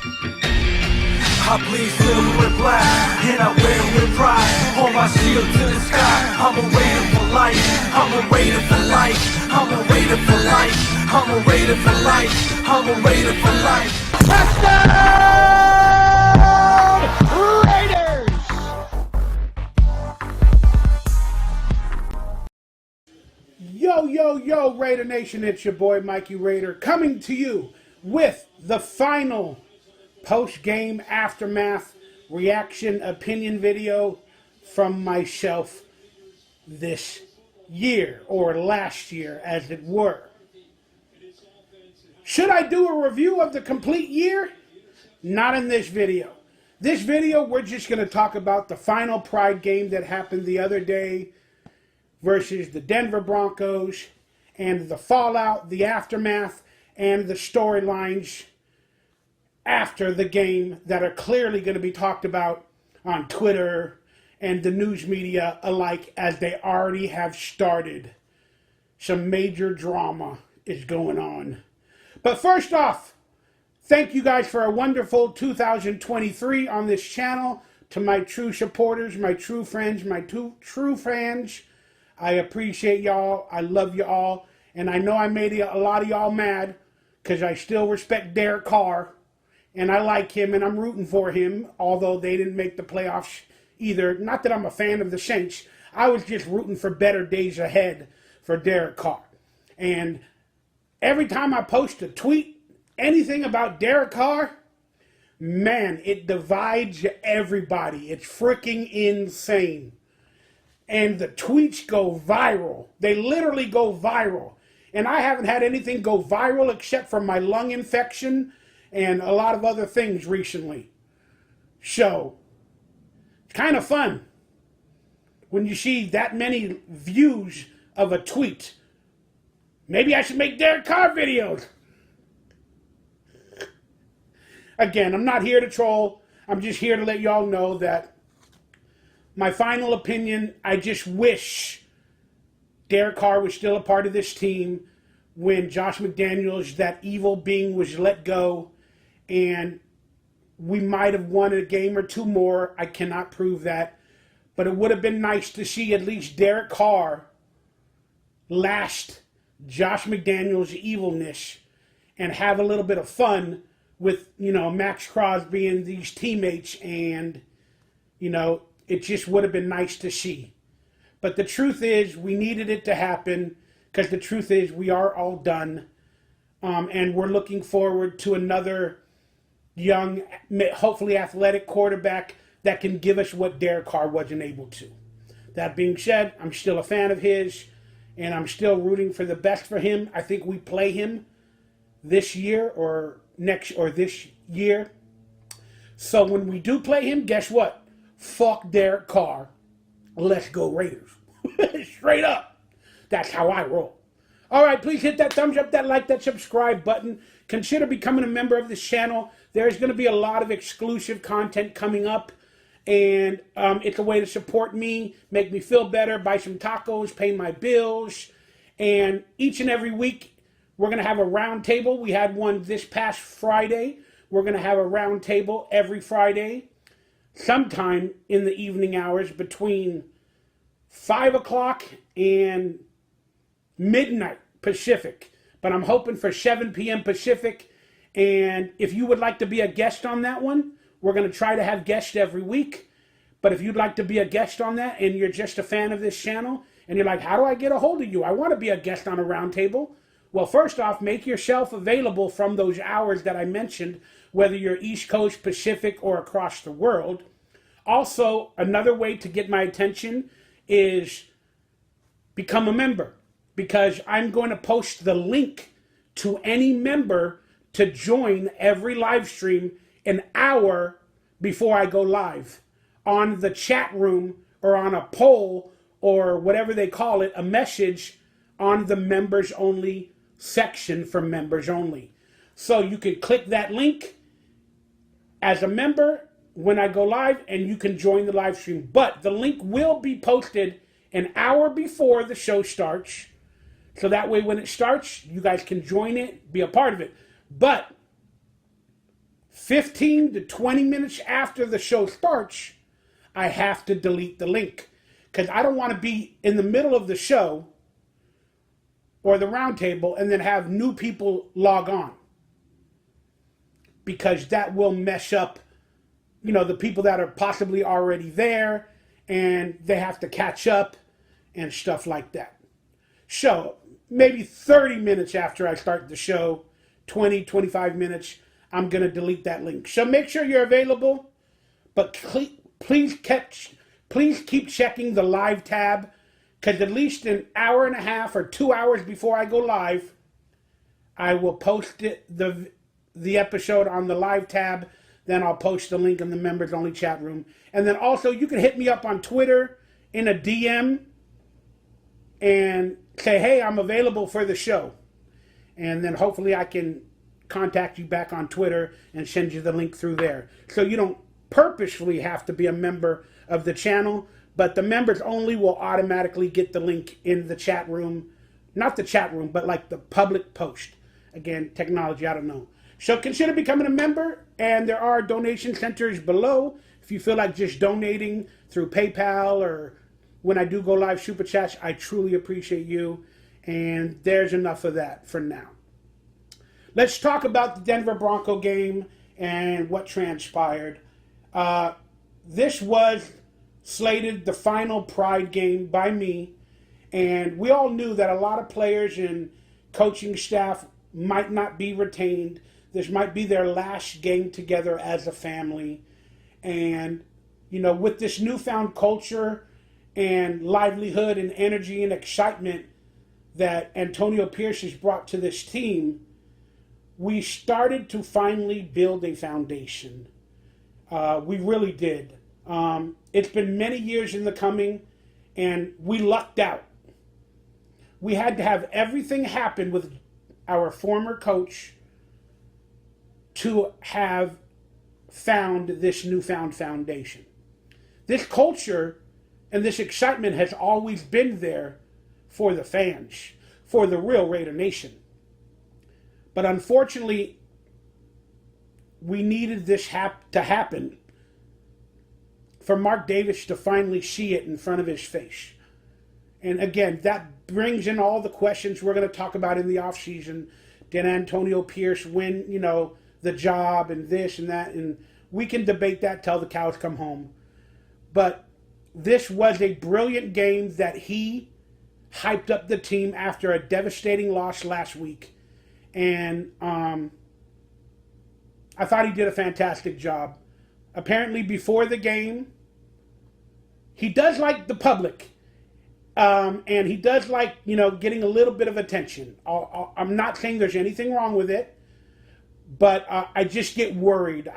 I bleed silver and black, and I wear it with pride. Hold my shield to the sky. I'm a raider for life. I'm a raider for life. I'm a raider for life. I'm a raider for life. I'm a raider for life. Touchdown, Raiders! Yo, yo, yo, Raider Nation, it's your boy Mikey Raider coming to you with the final post-game aftermath reaction opinion video from myself this year, or last year as it were. Should I do a review of the complete year? Not in this video. This video, we're just going to talk about the final Pride game that happened the other day versus the Denver Broncos, and the fallout, the aftermath, and the storylines after the game that are clearly going to be talked about on Twitter and the news media alike, as they already have started. Some major drama is going on. But first off, thank you guys for a wonderful 2023 on this channel. To my true supporters, my true friends, my true fans, I appreciate y'all. I love y'all. And I know I made a lot of y'all mad because I still respect Derek Carr. And I like him and I'm rooting for him, although they didn't make the playoffs either. Not that I'm a fan of the Saints. I was just rooting for better days ahead for Derek Carr. And every time I post a tweet, anything about Derek Carr, man, it divides everybody. It's freaking insane. And the tweets go viral. They literally go viral. And I haven't had anything go viral except for my lung infection and a lot of other things recently. So, it's kind of fun when you see that many views of a tweet. Maybe I should make Derek Carr videos. Again, I'm not here to troll. I'm just here to let y'all know that my final opinion, I just wish Derek Carr was still a part of this team when Josh McDaniels, that evil being, was let go, and we might have won a game or two more. I cannot prove that. But it would have been nice to see at least Derek Carr last Josh McDaniels' evilness and have a little bit of fun with, Max Crosby and these teammates. And, it just would have been nice to see. But the truth is, we needed it to happen because the truth is we are all done. And we're looking forward to another young, hopefully athletic quarterback that can give us what Derek Carr wasn't able to. That being said, I'm still a fan of his, and I'm still rooting for the best for him. I think we play him this year or this year. So when we do play him, guess what? Fuck Derek Carr. Let's go Raiders. Straight up. That's how I roll. All right, please hit that thumbs up, that like, that subscribe button. Consider becoming a member of this channel. There's going to be a lot of exclusive content coming up. And it's a way to support me, make me feel better, buy some tacos, pay my bills. And each and every week, we're going to have a round table. We had one this past Friday. We're going to have a round table every Friday, sometime in the evening hours between 5 o'clock and midnight Pacific. But I'm hoping for 7 p.m. Pacific. And if you would like to be a guest on that one, we're going to try to have guests every week. But if you'd like to be a guest on that and you're just a fan of this channel and you're like, how do I get a hold of you? I want to be a guest on a roundtable. Well, first off, make yourself available from those hours that I mentioned, whether you're East Coast, Pacific, or across the world. Also, another way to get my attention is become a member, because I'm going to post the link to any member to join every live stream an hour before I go live on the chat room or on a poll or whatever they call it, a message on the members only section for members only. So you can click that link as a member when I go live and you can join the live stream. But the link will be posted an hour before the show starts. So that way when it starts, you guys can join it, be a part of it. But 15 to 20 minutes after the show starts, I have to delete the link because I don't want to be in the middle of the show or the roundtable and then have new people log on, because that will mess up, the people that are possibly already there, and they have to catch up and stuff like that. So maybe 30 minutes after I start the show, 20, 25 minutes, I'm going to delete that link. So make sure you're available, but please keep checking the live tab, because at least an hour and a half or 2 hours before I go live, I will post the episode on the live tab. Then I'll post the link in the members only chat room. And then also you can hit me up on Twitter in a DM and say, hey, I'm available for the show. And then hopefully I can contact you back on Twitter and send you the link through there. So you don't purposefully have to be a member of the channel, but the members only will automatically get the link in the chat room. Not the chat room, but like the public post. Again, technology, I don't know. So consider becoming a member, and there are donation centers below if you feel like just donating through PayPal, or when I do go live super chats. I truly appreciate you, and there's enough of that for now. Let's talk about the Denver Bronco game and what transpired. This was slated the final Pride game by me, and we all knew that a lot of players and coaching staff might not be retained. This might be their last game together as a family. And, with this newfound culture and livelihood and energy and excitement that Antonio Pierce has brought to this team, we started to finally build a foundation. We really did. It's been many years in the coming, and we lucked out. We had to have everything happen with our former coach to have found this newfound foundation. This culture and this excitement has always been there for the fans, for the real Raider Nation. But unfortunately, we needed this to happen for Mark Davis to finally see it in front of his face. And again, that brings in all the questions we're going to talk about in the offseason. Did Antonio Pierce win, the job, and this and that? And we can debate that till the cows come home. But this was a brilliant game that he hyped up the team after a devastating loss last week. And I thought he did a fantastic job. Apparently, before the game, he does like the public. And he does like, getting a little bit of attention. I'm not saying there's anything wrong with it, but I just get worried.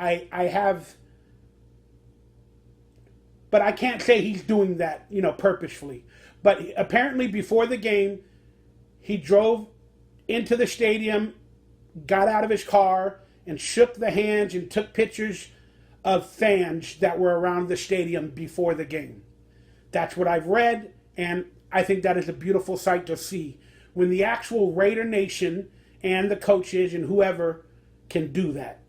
But I can't say he's doing that, purposefully. But apparently before the game, he drove into the stadium, got out of his car, and shook the hands and took pictures of fans that were around the stadium before the game. That's what I've read, and I think that is a beautiful sight to see when the actual Raider Nation and the coaches and whoever can do that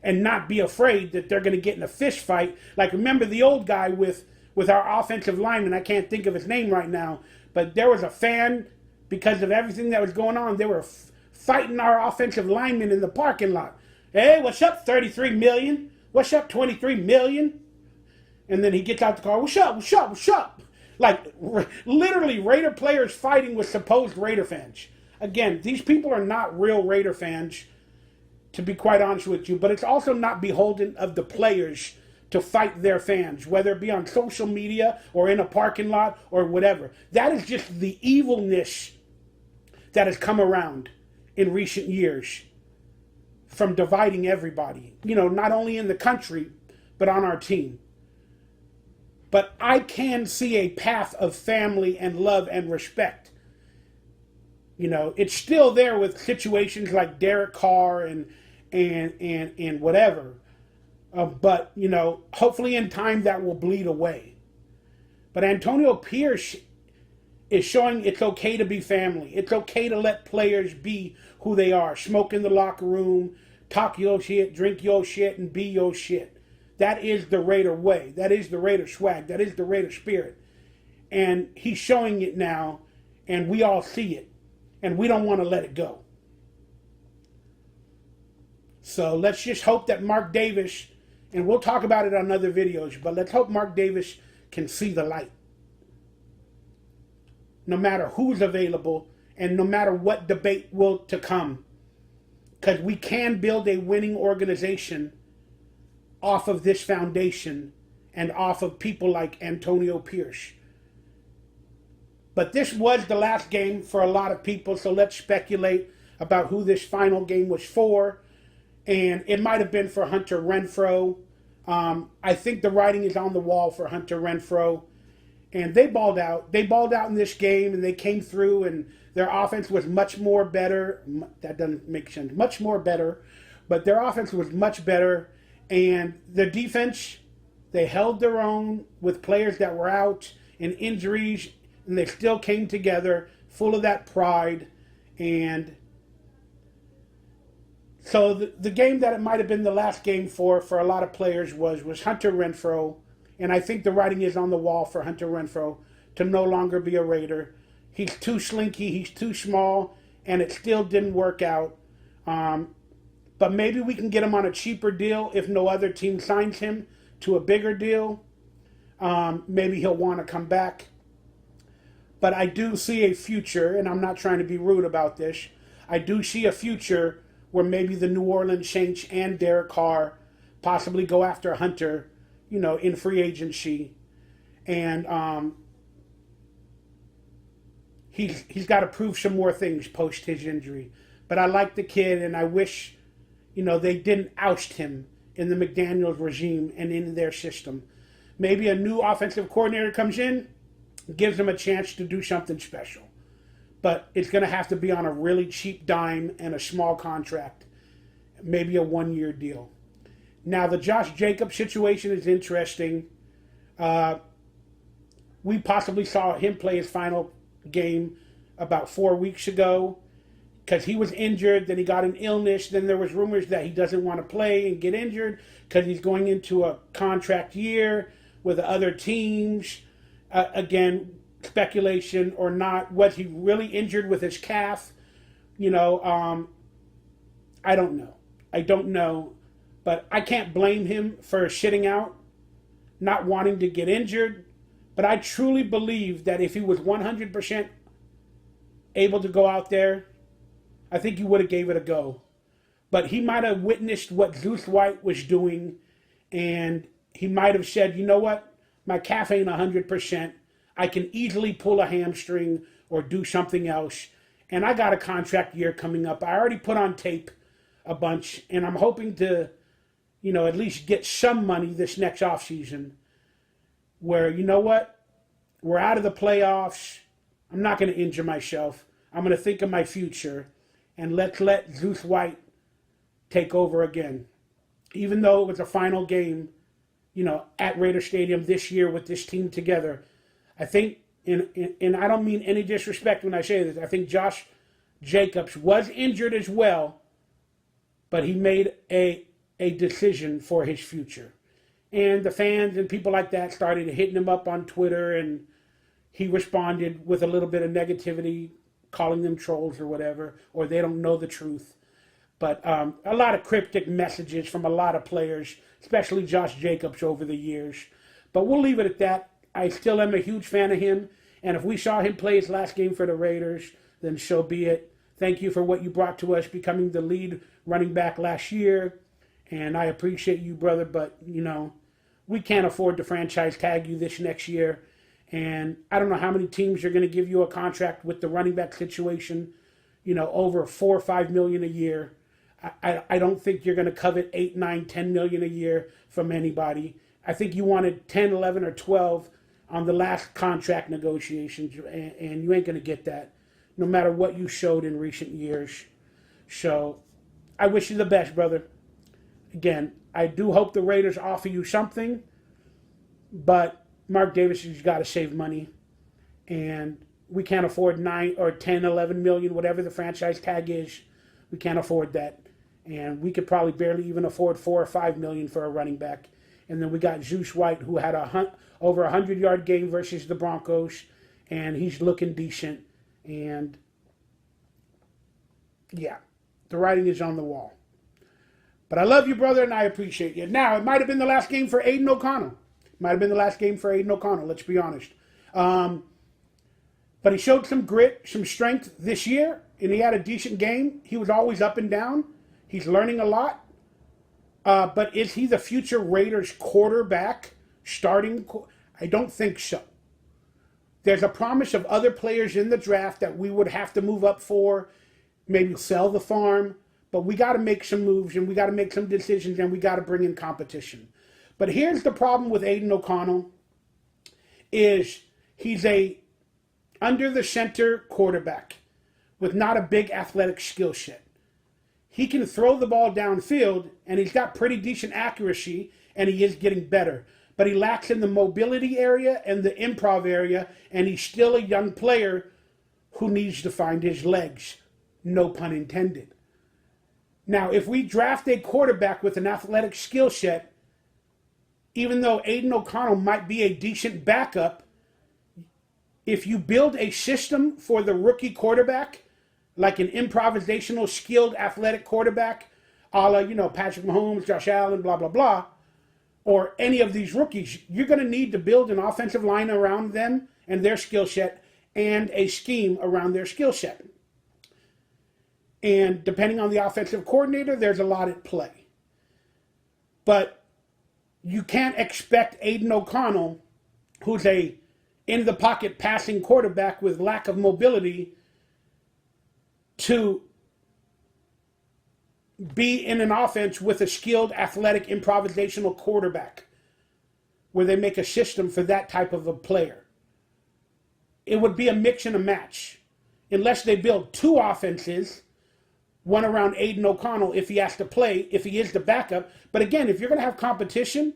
and not be afraid that they're going to get in a fist fight. Like, remember the old guy with our offensive lineman? I can't think of his name right now, but there was a fan, because of everything that was going on, they were fighting our offensive lineman in the parking lot. Hey, what's up, 33 million? What's up, 23 million? And then he gets out the car, what's up, what's up, what's up? Like, literally, Raider players fighting with supposed Raider fans. Again, these people are not real Raider fans, to be quite honest with you, but it's also not beholden of the players to fight their fans, whether it be on social media or in a parking lot or whatever. That is just the evilness that has come around in recent years from dividing everybody, not only in the country, but on our team. But I can see a path of family and love and respect. It's still there with situations like Derek Carr and whatever. But, hopefully in time that will bleed away. But Antonio Pierce is showing it's okay to be family. It's okay to let players be who they are. Smoke in the locker room, talk your shit, drink your shit, and be your shit. That is the Raider way. That is the Raider swag. That is the Raider spirit. And he's showing it now, and we all see it. And we don't want to let it go. So let's just hope that Mark Davis, and we'll talk about it on other videos, but let's hope Mark Davis can see the light. No matter who's available, and no matter what debate will to come. Because we can build a winning organization off of this foundation and off of people like Antonio Pierce. But this was the last game for a lot of people, so let's speculate about who this final game was for. And it might have been for Hunter Renfrow. I think the writing is on the wall for Hunter Renfrow. And they balled out. They balled out in this game, and they came through, and their offense was much more better. That doesn't make sense. Much more better. But their offense was much better. And the defense, they held their own with players that were out and injuries, and they still came together full of that pride. And so the game that it might have been the last game for a lot of players was Hunter Renfrow. And I think the writing is on the wall for Hunter Renfrow to no longer be a Raider. He's too slinky, he's too small, and it still didn't work out. But maybe we can get him on a cheaper deal if no other team signs him to a bigger deal. Maybe he'll want to come back. But I do see a future, and I'm not trying to be rude about this, I do see a future where maybe the New Orleans Saints and Derek Carr possibly go after Hunter, in free agency. And he's got to prove some more things post his injury. But I like the kid, and I wish, they didn't oust him in the McDaniels regime and in their system. Maybe a new offensive coordinator comes in, gives him a chance to do something special. But it's going to have to be on a really cheap dime and a small contract. Maybe a one-year deal. Now, the Josh Jacobs situation is interesting. We possibly saw him play his final game about 4 weeks ago because he was injured. Then he got an illness. Then there was rumors that he doesn't want to play and get injured because he's going into a contract year with other teams. Again, speculation or not. Was he really injured with his calf? I don't know. I don't know. But I can't blame him for shitting out, not wanting to get injured. But I truly believe that if he was 100% able to go out there, I think he would have gave it a go. But he might have witnessed what Zeus White was doing, and he might have said, you know what, my calf ain't 100%. I can easily pull a hamstring or do something else. And I got a contract year coming up. I already put on tape a bunch, and I'm hoping to, at least get some money this next offseason where, you know what, we're out of the playoffs. I'm not going to injure myself. I'm going to think of my future, and let's let Zeus White take over again. Even though it was a final game, at Raider Stadium this year with this team together, I think, and I don't mean any disrespect when I say this, I think Josh Jacobs was injured as well, but he made a decision for his future. And the fans and people like that started hitting him up on Twitter, and he responded with a little bit of negativity, calling them trolls or whatever, or they don't know the truth. But a lot of cryptic messages from a lot of players, especially Josh Jacobs over the years. But we'll leave it at that. I still am a huge fan of him, and if we saw him play his last game for the Raiders, then so be it. Thank you for what you brought to us, becoming the lead running back last year, and I appreciate you, brother, but, we can't afford to franchise tag you this next year, and I don't know how many teams are going to give you a contract with the running back situation, over $4 or $5 million a year. I don't think you're going to covet 8, 9, 10 million a year from anybody. I think you wanted 10, 11, or 12 on the last contract negotiations, and you ain't going to get that, no matter what you showed in recent years. So I wish you the best, brother. Again, I do hope the Raiders offer you something, but Mark Davis has got to save money, and we can't afford 9 or 10, 11 million, whatever the franchise tag is. We can't afford that. and we could probably barely even afford $4 or $5 million for a running back. And then we got Zeus White, who had over 100-yard game versus the Broncos, and he's looking decent. And yeah, the writing is on the wall. But I love you, brother, and I appreciate you. Now, it might have been the last game for Aiden OConnell. Let's be honest. But he showed some grit, some strength this year, and he had a decent game. He was always up and down. He's learning a lot. But is he the future Raiders quarterback starting? I don't think so. There's a promise of other players in the draft that we would have to move up for, maybe sell the farm. But we got to make some moves, and we got to make some decisions, and we got to bring in competition. But here's the problem with Aiden OConnell is he's a under-the-center quarterback with not a big athletic skill set. He can throw the ball downfield, and he's got pretty decent accuracy, and he is getting better. But he lacks in the mobility area and the improv area, and he's still a young player who needs to find his legs. No pun intended. Now, if we draft a quarterback with an athletic skill set, even though Aiden OConnell might be a decent backup, if you build a system for the rookie quarterback, like an improvisational, skilled, athletic quarterback, a la, Patrick Mahomes, Josh Allen, blah, blah, blah, or any of these rookies, you're going to need to build an offensive line around them and their skill set and a scheme around their skill set. And depending on the offensive coordinator, there's a lot at play. But you can't expect Aiden OConnell, who's a in-the-pocket passing quarterback with lack of mobility, to be in an offense with a skilled, athletic, improvisational quarterback where they make a system for that type of a player. It would be a mix and a match unless they build two offenses, one around Aiden OConnell if he has to play, if he is the backup. But again, if you're going to have competition,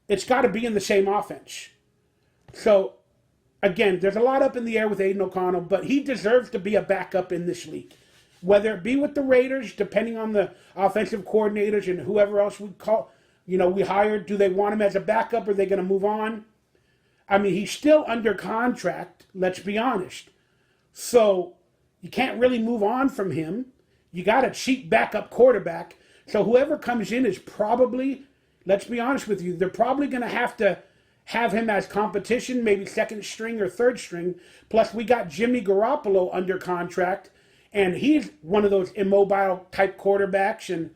it's got to be in the same offense. So, again, there's a lot up in the air with Aiden OConnell, but he deserves to be a backup in this league. Whether it be with the Raiders, depending on the offensive coordinators and whoever else we hired, do they want him as a backup or are they going to move on? I mean, he's still under contract, let's be honest. So, you can't really move on from him. You got a cheap backup quarterback. So whoever comes in is probably, let's be honest with you, they're probably going to have him as competition, maybe second string or third string. Plus, we got Jimmy Garoppolo under contract, and he's one of those immobile type quarterbacks. And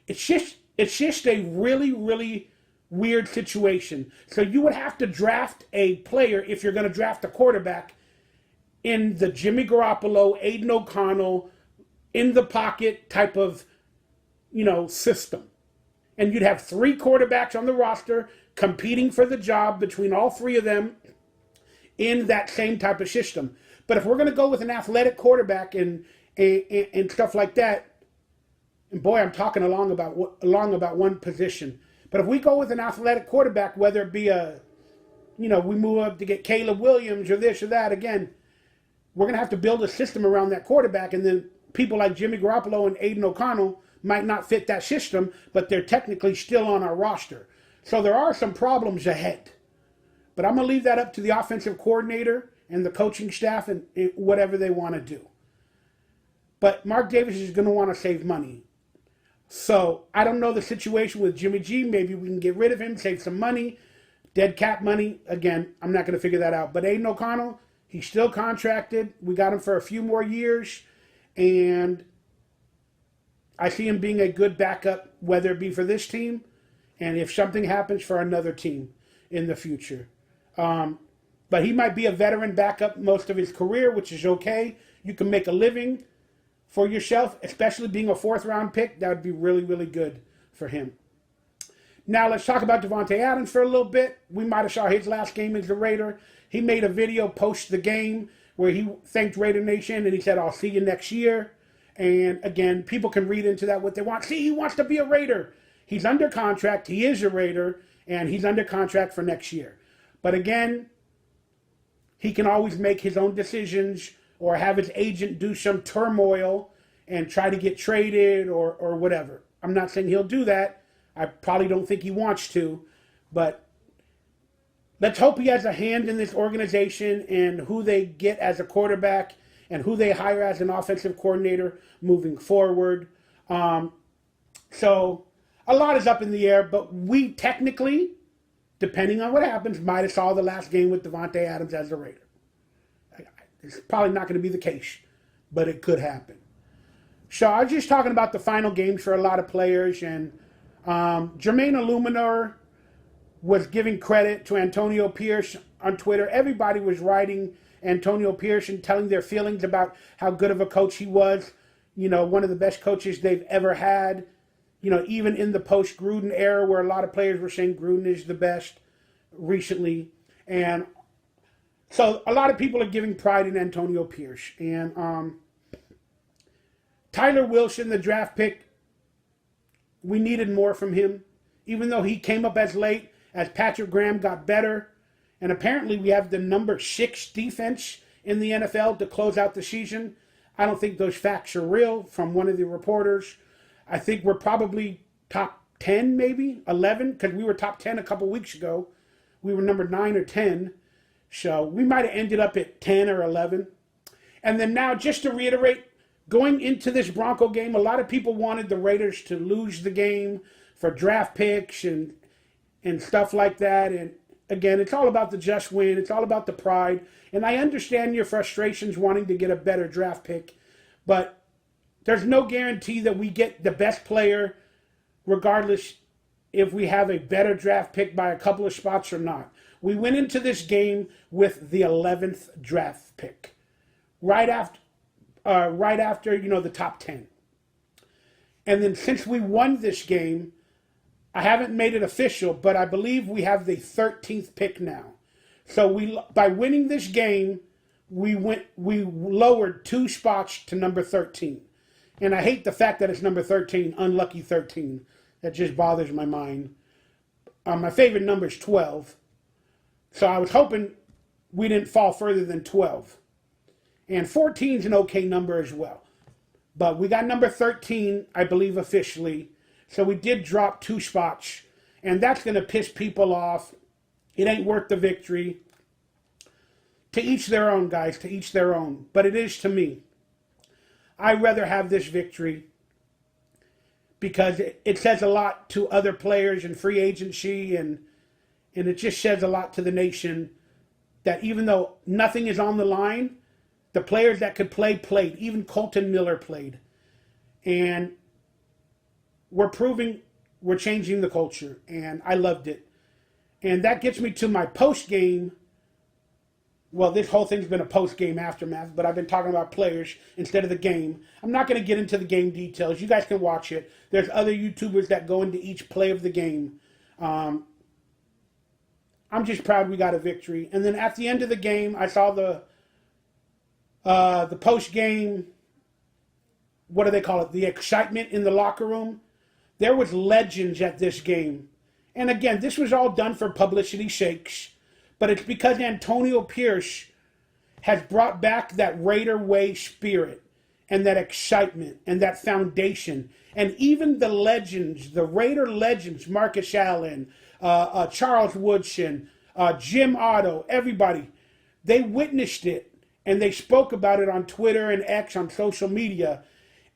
it's just a really, really weird situation. So you would have to draft a player if you're going to draft a quarterback in the Jimmy Garoppolo, Aiden OConnell, in the pocket type of, system. And you'd have three quarterbacks on the roster competing for the job between all three of them in that same type of system. But if we're going to go with an athletic quarterback and stuff like that, and boy, I'm talking along about one position. But if we go with an athletic quarterback, whether it be we move up to get Caleb Williams or this or that, again, we're going to have to build a system around that quarterback, and then people like Jimmy Garoppolo and Aiden OConnell might not fit that system, but they're technically still on our roster. So there are some problems ahead. But I'm going to leave that up to the offensive coordinator and the coaching staff and whatever they want to do. But Mark Davis is going to want to save money. So I don't know the situation with Jimmy G. Maybe we can get rid of him, save some money, dead cap money. Again, I'm not going to figure that out. But Aiden OConnell, he's still contracted. We got him for a few more years. And I see him being a good backup, whether it be for this team and if something happens for another team in the future. But he might be a veteran backup most of his career, which is okay. You can make a living for yourself, especially being a fourth-round pick. That would be really, really good for him. Now let's talk about Devonte Adams for a little bit. We might have saw his last game as a Raider. He made a video post the game where he thanked Raider Nation and he said, "I'll see you next year." And again, people can read into that what they want. See, he wants to be a Raider. He's under contract. He is a Raider, and he's under contract for next year. But again, he can always make his own decisions or have his agent do some turmoil and try to get traded or whatever. I'm not saying he'll do that. I probably don't think he wants to, but let's hope he has a hand in this organization and who they get as a quarterback and who they hire as an offensive coordinator moving forward. So a lot is up in the air, but we technically, depending on what happens, might have saw the last game with Devonte Adams as a Raider. It's probably not going to be the case, but it could happen. So I was just talking about the final games for a lot of players, and Jermaine Illuminor was giving credit to Antonio Pierce on Twitter. Everybody was writing Antonio Pierce and telling their feelings about how good of a coach he was. You know, one of the best coaches they've ever had. You know, even in the post-Gruden era where a lot of players were saying Gruden is the best recently. And so a lot of people are giving pride in Antonio Pierce. And Tyler Wilson, the draft pick, we needed more from him. Even though he came up as late, as Patrick Graham got better. And apparently we have the number 6 defense in the NFL to close out the season. I don't think those facts are real from one of the reporters. I think we're probably top 10, maybe 11, because we were top 10 a couple weeks ago. We were number 9 or 10. So we might have ended up at 10 or 11. And then now, just to reiterate, going into this Bronco game, a lot of people wanted the Raiders to lose the game for draft picks and stuff like that. And again, it's all about the just win. It's all about the pride. And I understand your frustrations wanting to get a better draft pick, but there's no guarantee that we get the best player regardless if we have a better draft pick by a couple of spots or not. We went into this game with the 11th draft pick, right after the top 10. And then since we won this game, I haven't made it official, but I believe we have the 13th pick now. So by winning this game, we lowered 2 spots to number 13. And I hate the fact that it's number 13, unlucky 13. That just bothers my mind. My favorite number is 12. So I was hoping we didn't fall further than 12. And 14 is an okay number as well. But we got number 13, I believe, officially. So we did drop 2 spots. And that's going to piss people off. It ain't worth the victory. To each their own, guys. To each their own. But it is to me. I'd rather have this victory because it says a lot to other players and free agency, and it just says a lot to the nation that even though nothing is on the line, the players that could play played. Even Colton Miller played. And we're proving we're changing the culture, and I loved it. And that gets me to my post-game. Well, this whole thing's been a post-game aftermath, but I've been talking about players instead of the game. I'm not going to get into the game details. You guys can watch it. There's other YouTubers that go into each play of the game. I'm just proud we got a victory. And then at the end of the game, I saw the post-game, what do they call it? The excitement in the locker room. There was legends at this game. And again, this was all done for publicity's sakes. But it's because Antonio Pierce has brought back that Raider way spirit and that excitement and that foundation. And even the legends, the Raider legends, Marcus Allen, Charles Woodson, Jim Otto, everybody, they witnessed it and they spoke about it on Twitter and X, on social media.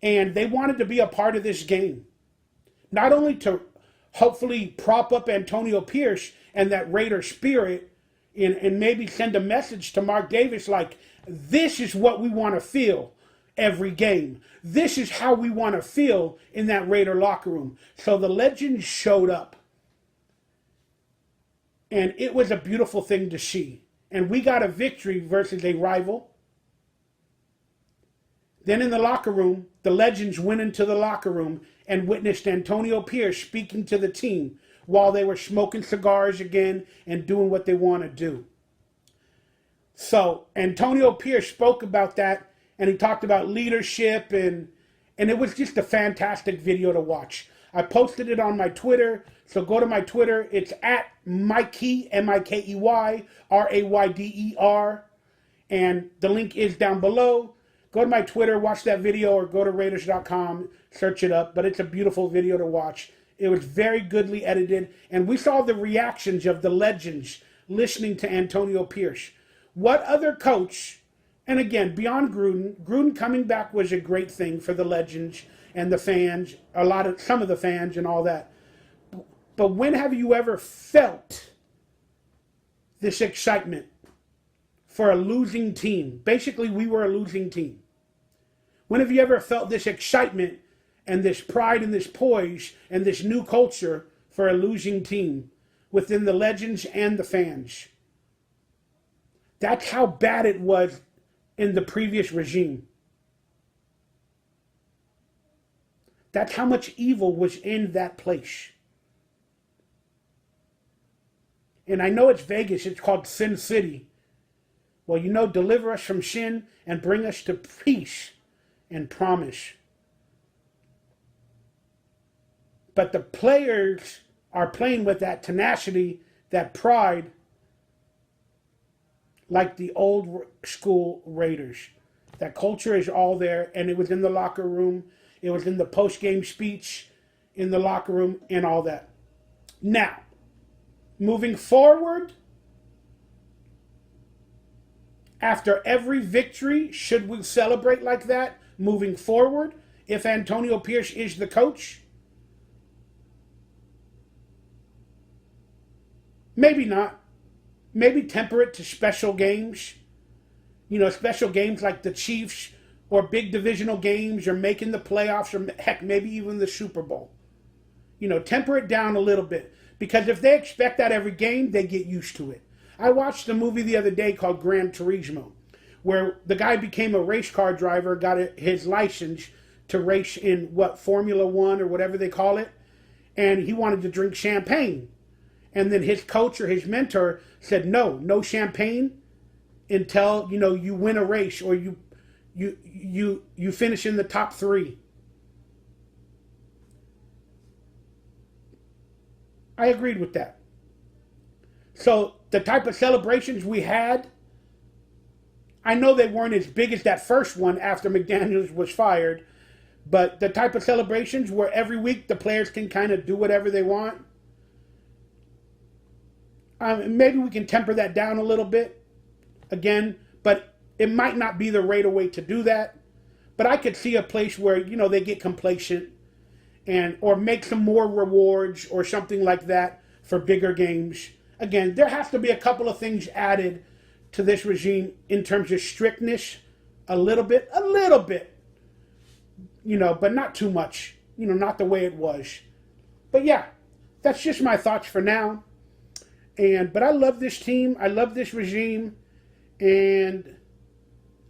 And they wanted to be a part of this game. Not only to hopefully prop up Antonio Pierce and that Raider spirit, and maybe send a message to Mark Davis like, this is what we want to feel every game. This is how we want to feel in that Raider locker room. So the legends showed up. And it was a beautiful thing to see. And we got a victory versus a rival. Then in the locker room, the legends went into the locker room and witnessed Antonio Pierce speaking to the team while they were smoking cigars again and doing what they want to do. So Antonio Pierce spoke about that, and he talked about leadership, and it was just a fantastic video to watch. I posted it on my Twitter, so go to my Twitter. It's at Mikey, M-I-K-E-Y, R-A-Y-D-E-R, and the link is down below. Go to my Twitter, watch that video, or go to Raiders.com, search it up. But it's a beautiful video to watch. It was very goodly edited, and we saw the reactions of the legends listening to Antonio Pierce. What other coach, and again, beyond Gruden coming back was a great thing for the legends and the fans, some of the fans and all that. But when have you ever felt this excitement for a losing team? Basically, we were a losing team. When have you ever felt this excitement and this pride and this poise and this new culture for a losing team within the legends and the fans? That's how bad it was in the previous regime. That's how much evil was in that place. And I know it's Vegas, it's called Sin City. Well, deliver us from sin and bring us to peace and promise. But the players are playing with that tenacity, that pride, like the old school Raiders. That culture is all there, and it was in the locker room. It was in the post-game speech, in the locker room, and all that. Now, moving forward, after every victory, should we celebrate like that? Moving forward, if Antonio Pierce is the coach? Maybe not. Maybe temper it to special games. Special games like the Chiefs or big divisional games or making the playoffs or heck, maybe even the Super Bowl. Temper it down a little bit. Because if they expect that every game, they get used to it. I watched a movie the other day called Gran Turismo, where the guy became a race car driver, got his license to race in Formula One or whatever they call it, and he wanted to drink champagne. And then his coach or his mentor said, no champagne until, you win a race or you finish in the top 3. I agreed with that. So the type of celebrations we had, I know they weren't as big as that first one after McDaniels was fired, but the type of celebrations where every week the players can kind of do whatever they want, maybe we can temper that down a little bit again, but it might not be the Raider way to do that. But I could see a place where, they get complacent or make some more rewards or something like that for bigger games. Again, there has to be a couple of things added to this regime in terms of strictness, a little bit, but not too much, not the way it was. But yeah, that's just my thoughts for now. But I love this team. I love this regime. And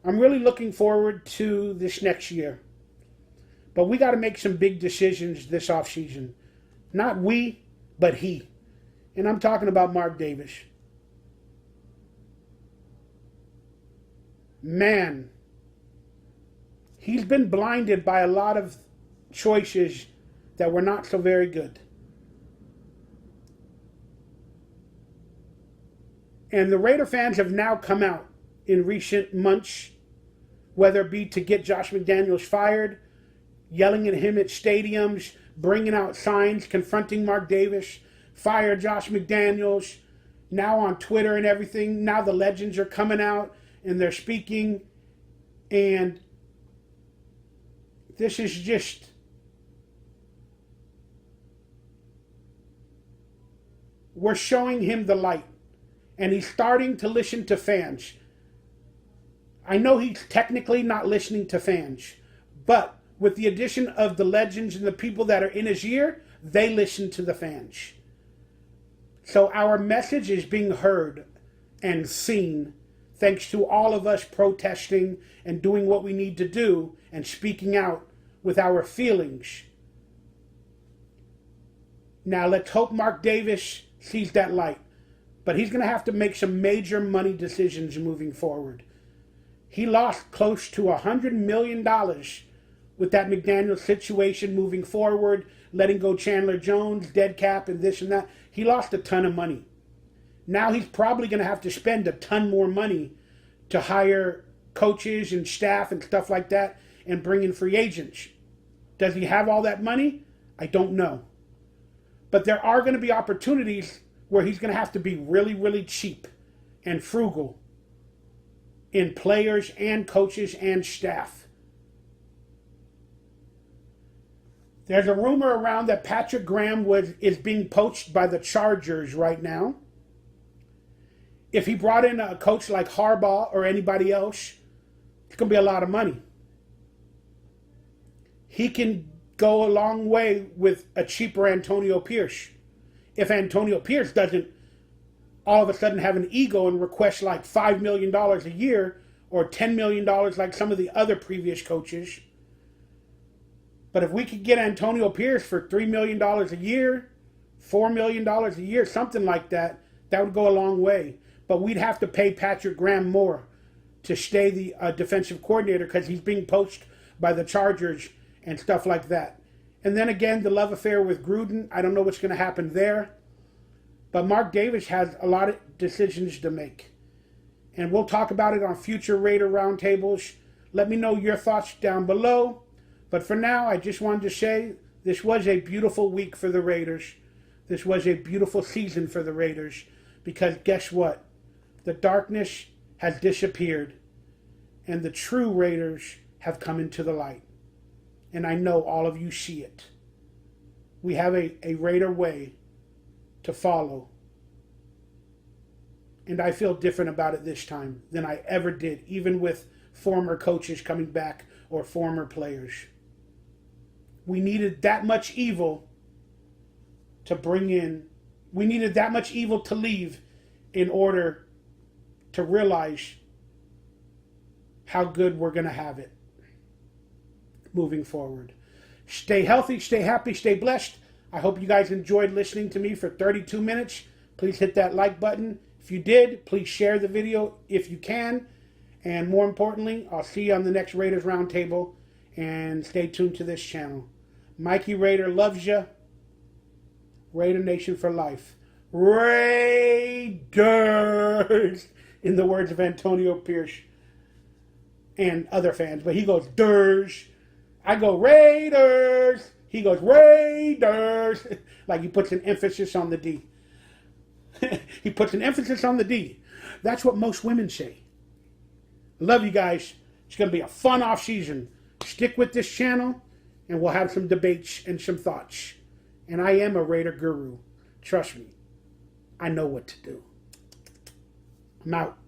I'm really looking forward to this next year. But we got to make some big decisions this offseason. Not we, but he. And I'm talking about Mark Davis. Man, he's been blinded by a lot of choices that were not so very good. And the Raider fans have now come out in recent months, whether it be to get Josh McDaniels fired, yelling at him at stadiums, bringing out signs confronting Mark Davis, fire Josh McDaniels, now on Twitter and everything. Now the legends are coming out and they're speaking. And this is just... we're showing him the light. And he's starting to listen to fans. I know he's technically not listening to fans, but with the addition of the legends and the people that are in his ear, they listen to the fans. So our message is being heard and seen thanks to all of us protesting and doing what we need to do and speaking out with our feelings. Now let's hope Mark Davis sees that light. But he's going to have to make some major money decisions moving forward. He lost close to $100 million with that McDaniels situation moving forward, letting go Chandler Jones, dead cap, and this and that. He lost a ton of money. Now he's probably going to have to spend a ton more money to hire coaches and staff and stuff like that and bring in free agents. Does he have all that money? I don't know. But there are going to be opportunities where he's going to have to be really, really cheap and frugal in players and coaches and staff. There's a rumor around that Patrick Graham is being poached by the Chargers right now. If he brought in a coach like Harbaugh or anybody else, it's going to be a lot of money. He can go a long way with a cheaper Antonio Pierce. If Antonio Pierce doesn't all of a sudden have an ego and request like $5 million a year or $10 million like some of the other previous coaches. But if we could get Antonio Pierce for $3 million a year, $4 million a year, something like that, that would go a long way. But we'd have to pay Patrick Graham more to stay the defensive coordinator because he's being poached by the Chargers and stuff like that. And then again, the love affair with Gruden, I don't know what's going to happen there. But Mark Davis has a lot of decisions to make. And we'll talk about it on future Raider roundtables. Let me know your thoughts down below. But for now, I just wanted to say this was a beautiful week for the Raiders. This was a beautiful season for the Raiders. Because guess what? The darkness has disappeared. And the true Raiders have come into the light. And I know all of you see it. We have a Raider way to follow. And I feel different about it this time than I ever did, even with former coaches coming back or former players. We needed that much evil to bring in. We needed that much evil to leave in order to realize how good we're going to have it moving forward. Stay healthy, stay happy, stay blessed. I hope you guys enjoyed listening to me for 32 minutes. Please hit that like button. If you did, please share the video if you can. And more importantly, I'll see you on the next Raiders Roundtable. And stay tuned to this channel. Mikey Raider loves you. Raider Nation for life. Raiders! In the words of Antonio Pierce and other fans. But he goes, Durs. I go, Raiders! He goes, Raiders! Like he puts an emphasis on the D. He puts an emphasis on the D. That's what most women say. Love you guys. It's going to be a fun off season. Stick with this channel, and we'll have some debates and some thoughts. And I am a Raider guru. Trust me. I know what to do. I'm out.